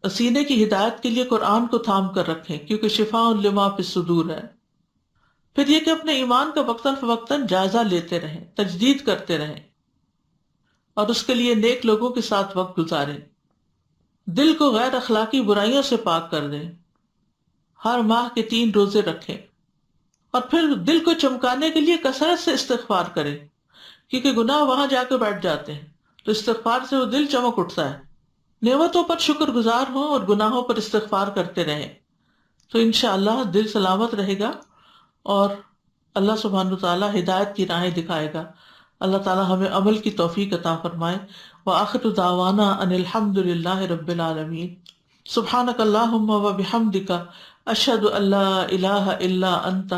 سینے کی ہدایت کے لیے قرآن کو تھام کر رکھیں کیونکہ شفاء لما فی الصدور ہے. پھر یہ کہ اپنے ایمان کا وقتاً فوقتاً جائزہ لیتے رہیں، تجدید کرتے رہیں اور اس کے لیے نیک لوگوں کے ساتھ وقت گزاریں. دل کو غیر اخلاقی برائیوں سے پاک کر دیں. ہر ماہ کے 3 روزے رکھیں اور پھر دل کو چمکانے کے لیے کثرت سے استغفار کریں کیونکہ گناہ وہاں جا کے بیٹھ جاتے ہیں، تو استغفار سے وہ دل چمک اٹھتا ہے. نعمتوں پر شکر گزار ہوں اور گناہوں پر استغفار کرتے رہیں تو انشاءاللہ دل سلامت رہے گا اور اللہ سبحانہ وتعالی ہدایت کی راہیں دکھائے گا. اللہ تعالی ہمیں عمل کی توفیق عطا فرمائے. وآخر دعوانا ان الحمد للہ رب العالمین. سبحانک اللہم وبحمدک اشہد ان لا الہ الا انت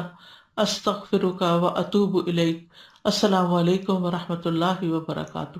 استغفرک واتوب الیک. السلام علیکم ورحمۃ اللہ وبرکاتہ.